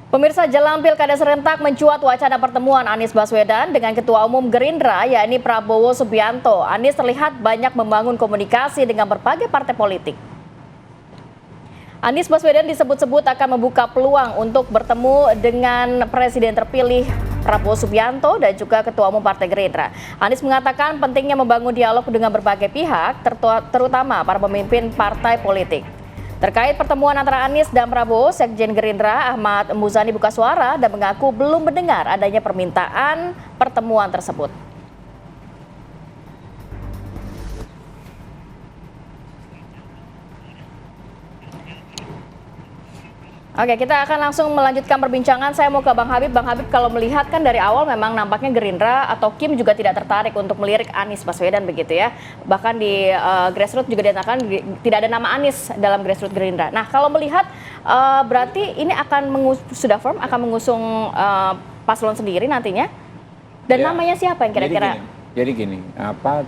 Pemirsa, jelang Pilkada serentak mencuat wacana pertemuan Anies Baswedan dengan Ketua Umum Gerindra, yakni Prabowo Subianto. Anies terlihat banyak membangun komunikasi dengan berbagai partai politik. Anies Baswedan disebut-sebut akan membuka peluang untuk bertemu dengan Presiden terpilih Prabowo Subianto dan juga Ketua Umum Partai Gerindra. Anies mengatakan pentingnya membangun dialog dengan berbagai pihak, terutama para pemimpin partai politik. Terkait pertemuan antara Anies dan Prabowo, Sekjen Gerindra Ahmad Muzani buka suara dan mengaku belum mendengar adanya permintaan pertemuan tersebut. Oke, kita akan langsung melanjutkan perbincangan. Saya mau ke Bang Habib. Bang Habib, kalau melihat kan dari awal memang nampaknya Gerindra atau Kim juga tidak tertarik untuk melirik Anies Baswedan begitu ya. Bahkan di grassroots juga dinyatakan tidak ada nama Anies dalam grassroots Gerindra. Nah, kalau melihat berarti ini akan sudah firm akan mengusung paslon sendiri nantinya. Dan ya, namanya siapa yang kira-kira? Jadi gini,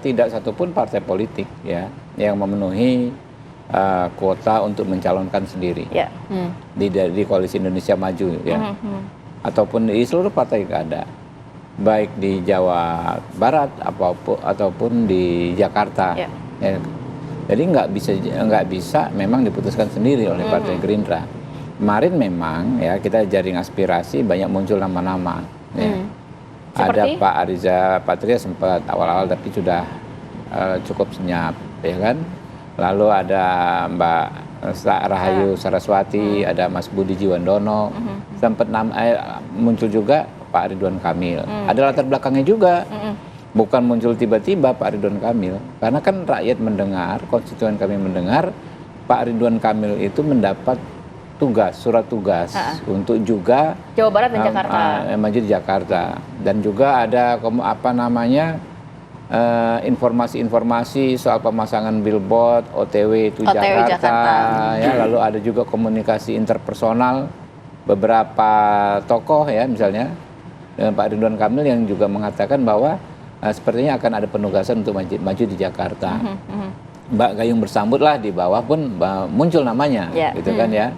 tidak satupun partai politik ya yang memenuhi kuota untuk mencalonkan sendiri di Koalisi Indonesia Maju ya, ataupun di seluruh partai nggak ada, baik di Jawa Barat ataupun di Jakarta. Ya. Jadi nggak bisa memang diputuskan sendiri oleh Partai Gerindra. Kemarin memang ya kita jaring aspirasi banyak muncul nama-nama. Ya. Ada Pak Ariza Patria sempat awal-awal tapi sudah cukup senyap, ya kan? Lalu ada Mbak Rahayu Saraswati, ada Mas Budi Jiwandono, sempat muncul juga Pak Ridwan Kamil. Ada latar belakangnya juga, bukan muncul tiba-tiba Pak Ridwan Kamil, karena kan rakyat mendengar, konstituen kami mendengar Pak Ridwan Kamil itu mendapat surat tugas untuk juga Jawa Barat dan Jakarta, maju di Jakarta, dan juga ada informasi-informasi soal pemasangan billboard OTW itu Jakarta. Ya, lalu ada juga komunikasi interpersonal beberapa tokoh ya, misalnya dengan Pak Ridwan Kamil yang juga mengatakan bahwa sepertinya akan ada penugasan untuk maju di Jakarta. Mbak Gayung bersambutlah, di bawah pun muncil namanya, gitu kan ya.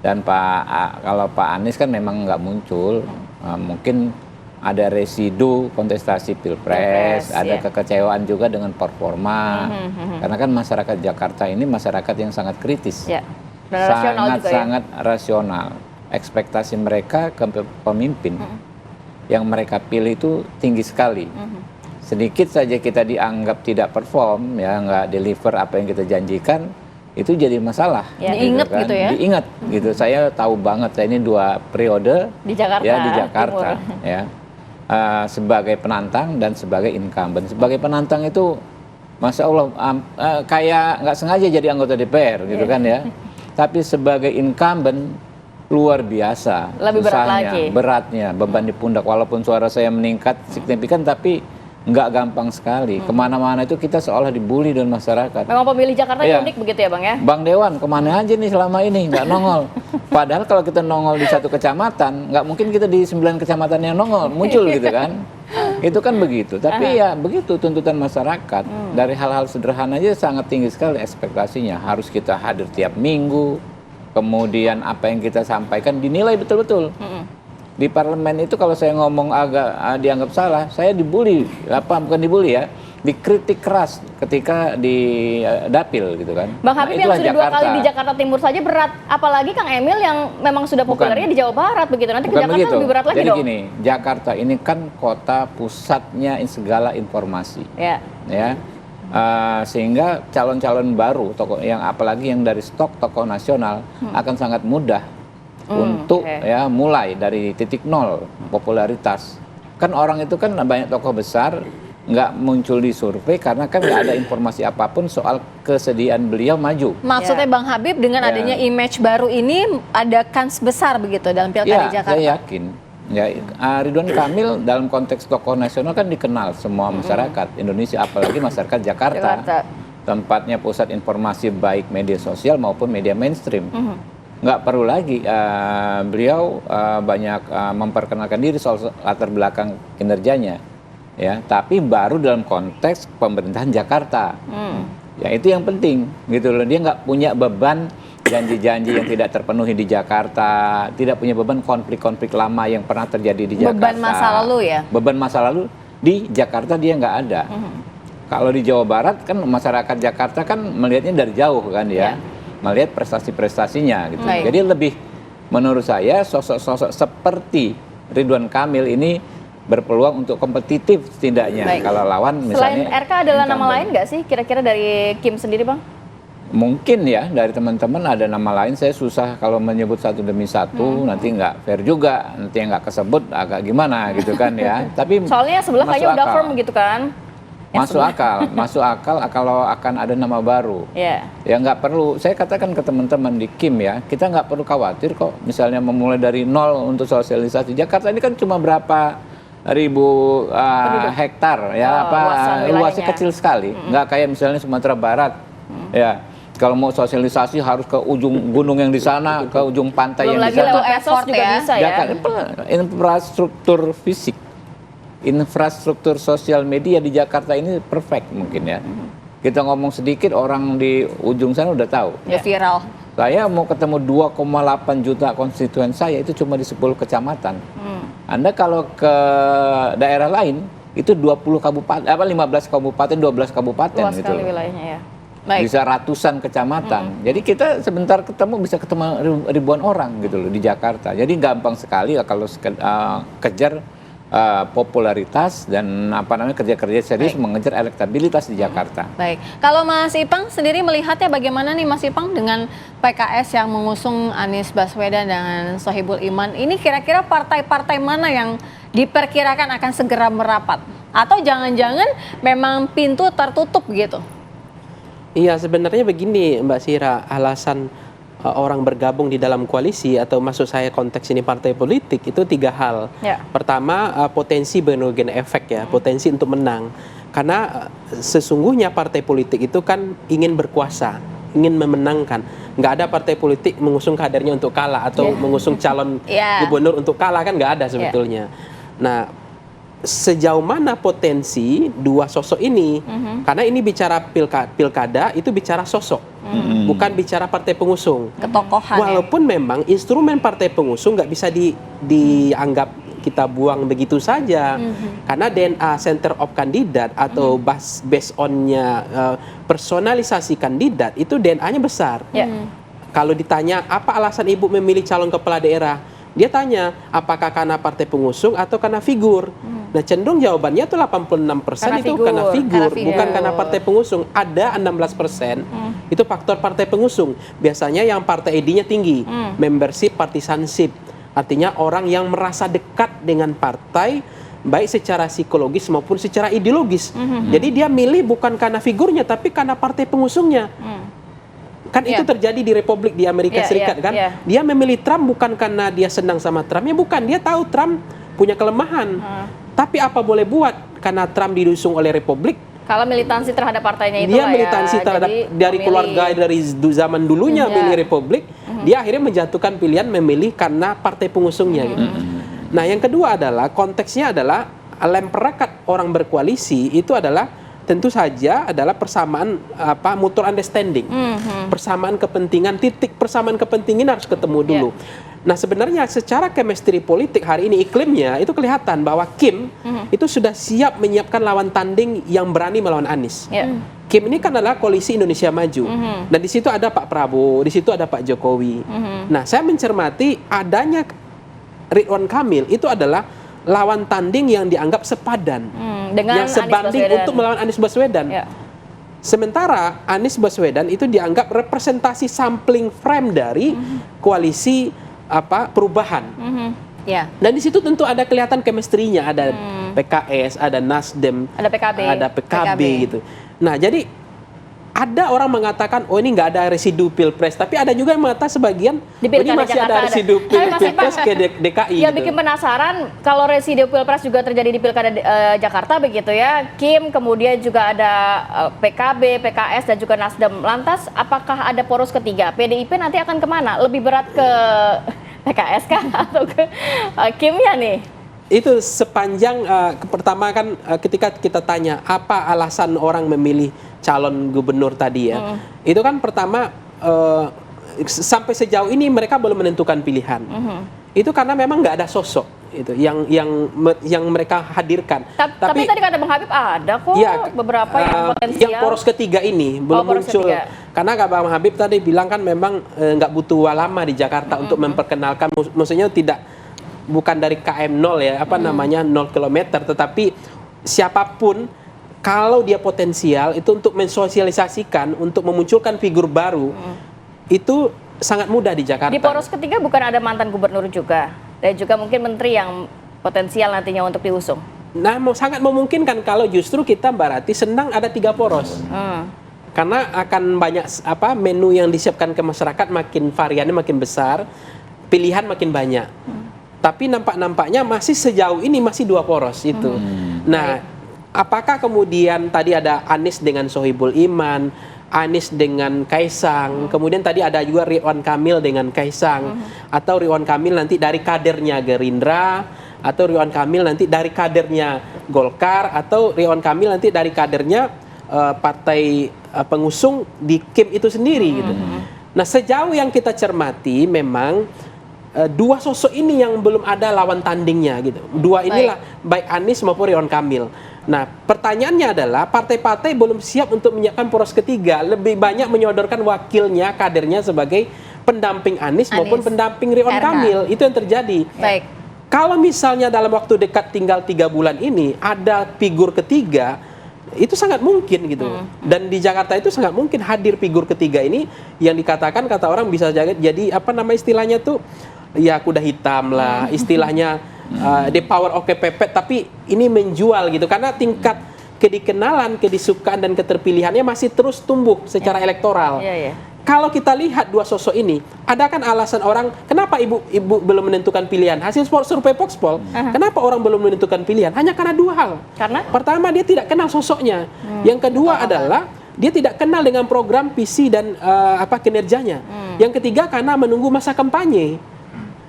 Dan kalau Pak Anies kan memang nggak muncul, mungkin ada residu kontestasi Pilpres, ada kekecewaan juga dengan performa, karena kan masyarakat Jakarta ini masyarakat yang sangat kritis, sangat rasional. Ekspektasi mereka ke pemimpin yang mereka pilih itu tinggi sekali. Sedikit saja kita dianggap tidak perform, ya nggak deliver apa yang kita janjikan, itu jadi masalah. Diingat gitu ya? Diingat gitu. Saya tahu banget, saya ini 2 periode di Jakarta, ya, di Jakarta ya. Sebagai penantang dan sebagai incumbent. Sebagai penantang itu, Masya Allah, kayak nggak sengaja jadi anggota DPR gitu kan ya. Tapi sebagai incumbent, luar biasa. Lebih berat lagi. Beratnya, beban di pundak. Walaupun suara saya meningkat signifikan, tapi nggak gampang sekali. Kemana-mana itu kita seolah dibully dengan masyarakat. Memang pemilih Jakarta unik begitu ya Bang ya? Bang Dewan, kemana aja nih selama ini, nggak nongol. Padahal kalau kita nongol di 1 kecamatan, nggak mungkin kita di 9 kecamatan yang nongol, muncul gitu kan. Itu kan begitu, tapi ya begitu tuntutan masyarakat. Dari hal-hal sederhana aja sangat tinggi sekali ekspektasinya. Harus kita hadir tiap minggu, kemudian apa yang kita sampaikan dinilai betul-betul. Di parlemen itu kalau saya ngomong agak dianggap salah, saya dibully, bukan dibully ya, dikritik keras ketika di dapil gitu kan. Bang Habib yang sudah Jakarta 2 kali di Jakarta Timur saja berat, apalagi Kang Emil yang memang sudah populernya di Jawa Barat begitu. Nanti ke Jakarta lebih berat lagi dong. Jadi gini, Jakarta ini kan kota pusatnya segala informasi. Ya. Sehingga calon-calon baru, tokoh yang apalagi yang dari stok tokoh nasional akan sangat mudah untuk ya mulai dari titik nol popularitas. Kan orang itu kan banyak tokoh besar nggak muncul di survei karena kan nggak ada informasi apapun soal kesediaan beliau maju. Maksudnya Bang Habib dengan adanya image baru ini ada kans besar begitu dalam Pilkada Jakarta? Saya yakin. Ya, Ridwan Kamil dalam konteks tokoh nasional kan dikenal semua masyarakat Indonesia, apalagi masyarakat Jakarta. Tempatnya pusat informasi baik media sosial maupun media mainstream. Nggak perlu lagi beliau banyak memperkenalkan diri soal latar belakang kinerjanya, ya. Tapi baru dalam konteks pemerintahan Jakarta, ya itu yang penting, gitu loh. Dia nggak punya beban janji-janji yang tidak terpenuhi di Jakarta, tidak punya beban konflik-konflik lama yang pernah terjadi di Jakarta. Beban masa lalu ya? Beban masa lalu di Jakarta dia nggak ada. Kalau di Jawa Barat kan masyarakat Jakarta kan melihatnya dari jauh kan ya, melihat prestasi-prestasinya gitu. Jadi lebih menurut saya sosok-sosok seperti Ridwan Kamil ini berpeluang untuk kompetitif setidaknya kalau lawan misalnya. Selain RK adalah nama lain nggak sih kira-kira dari Kim sendiri Bang? Mungkin ya dari teman-teman ada nama lain, saya susah kalau menyebut satu demi satu, nanti nggak fair juga, nanti nggak kesebut agak gimana gitu kan ya. Tapi soalnya sebelah kayaknya udah firm gitu kan. Masuk akal kalau akan ada nama baru. Ya nggak perlu, saya katakan ke teman-teman di Kim ya, kita nggak perlu khawatir kok misalnya memulai dari nol untuk sosialisasi. Jakarta ini kan cuma berapa ribu hektar ya, luasnya kecil sekali, nggak kayak misalnya Sumatera Barat ya. Kalau mau sosialisasi harus ke ujung gunung yang di sana, ke ujung pantai yang di sana. Effort juga bisa ya. Infrastruktur fisik, infrastruktur sosial media di Jakarta ini perfect mungkin ya. Kita ngomong sedikit orang di ujung sana udah tahu. Ya viral. Saya mau ketemu 2,8 juta konstituen saya itu cuma di 10 kecamatan. Anda kalau ke daerah lain itu 20 kabupaten, 15 kabupaten, 12 kabupaten luas gitu. Sekali wilayahnya ya. Bisa ratusan kecamatan. Jadi kita sebentar ketemu bisa ketemu ribuan orang gitu loh di Jakarta. Jadi gampang sekali kalau kejar popularitas dan kerja-kerja serius mengejar elektabilitas di Jakarta. Baik. Kalau Mas Ipang sendiri melihatnya bagaimana nih Mas Ipang dengan PKS yang mengusung Anies Baswedan dan Sohibul Iman? Ini kira-kira partai-partai mana yang diperkirakan akan segera merapat? Atau jangan-jangan memang pintu tertutup gitu? Iya, sebenarnya begini Mbak Sira, alasan orang bergabung di dalam koalisi atau maksud saya konteks ini partai politik itu 3 hal. Pertama, potensi bandwagon efek ya, potensi untuk menang. Karena sesungguhnya partai politik itu kan ingin berkuasa, ingin memenangkan. Nggak ada partai politik mengusung kadernya untuk kalah atau mengusung calon gubernur untuk kalah, kan nggak ada sebetulnya. Nah, sejauh mana potensi dua sosok ini, karena ini bicara pilkada itu bicara sosok, bukan bicara partai pengusung, ketokohan. Walaupun memang instrumen partai pengusung nggak bisa dianggap kita buang begitu saja, karena DNA center of kandidat atau based on-nya personalisasi kandidat itu DNA-nya besar. Kalau ditanya apa alasan ibu memilih calon kepala daerah, dia tanya apakah karena partai pengusung atau karena figur. Nah, cenderung jawabannya itu 86% itu karena figur, bukan karena partai pengusung. Ada 16% itu faktor partai pengusung. Biasanya yang partai ID-nya tinggi, membership, partisanship. Artinya orang yang merasa dekat dengan partai, baik secara psikologis maupun secara ideologis. Jadi dia milih bukan karena figurnya, tapi karena partai pengusungnya. Kan itu terjadi di Republik di Amerika Serikat kan. Dia memilih Trump bukan karena dia senang sama Trump, ya bukan, dia tahu Trump punya kelemahan. Tapi apa boleh buat, karena Trump didusung oleh Republik. Kalau militansi terhadap partainya itu dia militansi terhadap dari keluarga dari zaman dulunya milih Republik, dia akhirnya menjatuhkan pilihan memilih karena partai pengusungnya gitu. Nah, yang kedua adalah konteksnya adalah lem perekat orang berkoalisi itu adalah tentu saja adalah persamaan mutual understanding. Persamaan kepentingan, titik persamaan kepentingan harus ketemu dulu. Nah, sebenarnya secara chemistry politik hari ini iklimnya itu kelihatan bahwa Kim itu sudah siap menyiapkan lawan tanding yang berani melawan Anies. Kim ini kan adalah koalisi Indonesia Maju. Dan di situ ada Pak Prabowo, di situ ada Pak Jokowi. Nah, saya mencermati adanya Ridwan Kamil itu adalah lawan tanding yang dianggap sepadan, dengan yang sebanding untuk melawan Anies Baswedan. Sementara Anies Baswedan itu dianggap representasi sampling frame dari koalisi perubahan. Dan di situ tentu ada kelihatan chemistry-nya, ada PKS, ada Nasdem, ada PKB gitu. Nah, jadi ada orang mengatakan, oh ini nggak ada residu pilpres, tapi ada juga yang mengatakan sebagian ini masih ada residu pilpres ke DKI. Yang bikin penasaran kalau residu pilpres juga terjadi di pilkada Jakarta begitu ya, Kim, kemudian juga ada PKB, PKS dan juga Nasdem. Lantas apakah ada poros ketiga? PDIP nanti akan kemana? Lebih berat ke PKS kah atau ke Kimnya nih? Itu sepanjang pertama kan ketika kita tanya apa alasan orang memilih calon gubernur tadi ya, itu kan pertama sampai sejauh ini mereka belum menentukan pilihan. Itu karena memang nggak ada sosok itu yang mereka hadirkan. Tapi tadi kata Bang Habib ada kok beberapa yang potensial. Yang poros ketiga ini belum muncul. Karena Bang Habib tadi bilang kan memang nggak butuh lama di Jakarta untuk memperkenalkan, maksudnya bukan dari KM 0 ya, namanya 0 km, tetapi siapapun kalau dia potensial itu untuk mensosialisasikan, untuk memunculkan figur baru, itu sangat mudah di Jakarta. Di poros ketiga bukan ada mantan gubernur juga, dan juga mungkin menteri yang potensial nantinya untuk diusung. Nah, sangat memungkinkan kalau justru kita Mbak Rati senang ada 3 poros. Karena akan banyak menu yang disiapkan ke masyarakat, makin variannya makin besar, pilihan makin banyak. Tapi nampaknya masih sejauh ini masih 2 poros itu. Nah, apakah kemudian tadi ada Anies dengan Sohibul Iman, Anies dengan Kaisang, kemudian tadi ada juga Ridwan Kamil dengan Kaisang, atau Ridwan Kamil nanti dari kadernya Gerindra, atau Ridwan Kamil nanti dari kadernya Golkar, atau Ridwan Kamil nanti dari kadernya partai pengusung di KIM itu sendiri gitu. Nah, sejauh yang kita cermati memang 2 sosok ini yang belum ada lawan tandingnya gitu. 2 inilah baik Anies maupun Ridwan Kamil. Nah, pertanyaannya adalah partai-partai belum siap untuk menyiapkan poros ketiga, lebih banyak menyodorkan wakilnya, kadernya sebagai pendamping Anies maupun pendamping Ridwan Kamil. Itu yang terjadi. Baik. Kalau misalnya dalam waktu dekat tinggal 3 bulan ini ada figur ketiga, itu sangat mungkin gitu. Dan di Jakarta itu sangat mungkin hadir figur ketiga ini yang dikatakan kata orang bisa jadi istilahnya tuh ya kuda hitam lah, istilahnya the power of kepepet, tapi ini menjual gitu karena tingkat kedikenalan, kedisukaan dan keterpilihannya masih terus tumbuh secara elektoral. Kalau kita lihat 2 sosok ini, ada kan alasan orang kenapa ibu belum menentukan pilihan? Hasil survei Voxpol, kenapa orang belum menentukan pilihan? Hanya karena 2 hal. Karena pertama dia tidak kenal sosoknya. Yang kedua adalah dia tidak kenal dengan program visi dan kinerjanya. Yang ketiga karena menunggu masa kampanye.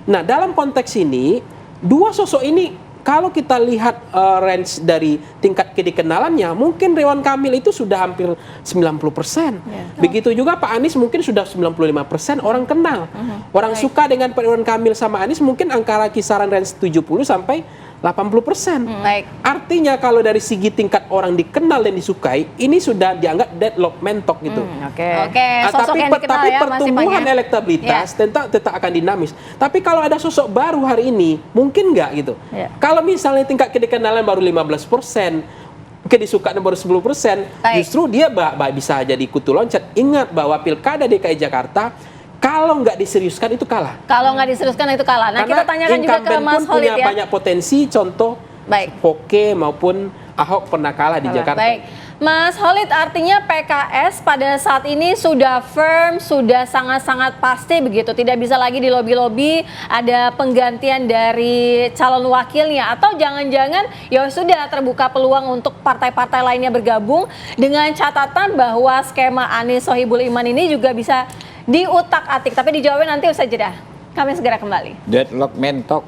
Nah, dalam konteks ini 2 sosok ini kalau kita lihat range dari tingkat kedikenalannya, mungkin Ridwan Kamil itu sudah hampir 90%. Begitu juga Pak Anies mungkin sudah 95% orang kenal. Orang suka dengan Pak Ridwan Kamil sama Anies mungkin angka kisaran range 70 sampai 80%. Artinya kalau dari segi tingkat orang dikenal dan disukai, ini sudah dianggap deadlock mentok gitu. Sosok yang dikenal tapi ya, pertumbuhan elektabilitas tetap akan dinamis. Tapi kalau ada sosok baru hari ini, mungkin nggak gitu. Kalau misalnya tingkat kedikenalan baru 15%, kedisukaan baru 10%, justru dia bisa jadi kutu loncat. Ingat bahwa Pilkada DKI Jakarta kalau nggak diseriuskan itu kalah. Nah, karena kita tanyakan juga ke Mas Holid punya banyak potensi, contoh Oke maupun Ahok pernah kalah di Jakarta. Mas Holid, artinya PKS pada saat ini sudah firm, sudah sangat-sangat pasti begitu, tidak bisa lagi dilobi-lobi ada penggantian dari calon wakilnya, atau jangan-jangan ya sudah terbuka peluang untuk partai-partai lainnya bergabung dengan catatan bahwa skema Anies Sohibul Iman ini juga bisa diutak-atik. Tapi dijawabin nanti usai jeda. Kami segera kembali. Deadlock mentok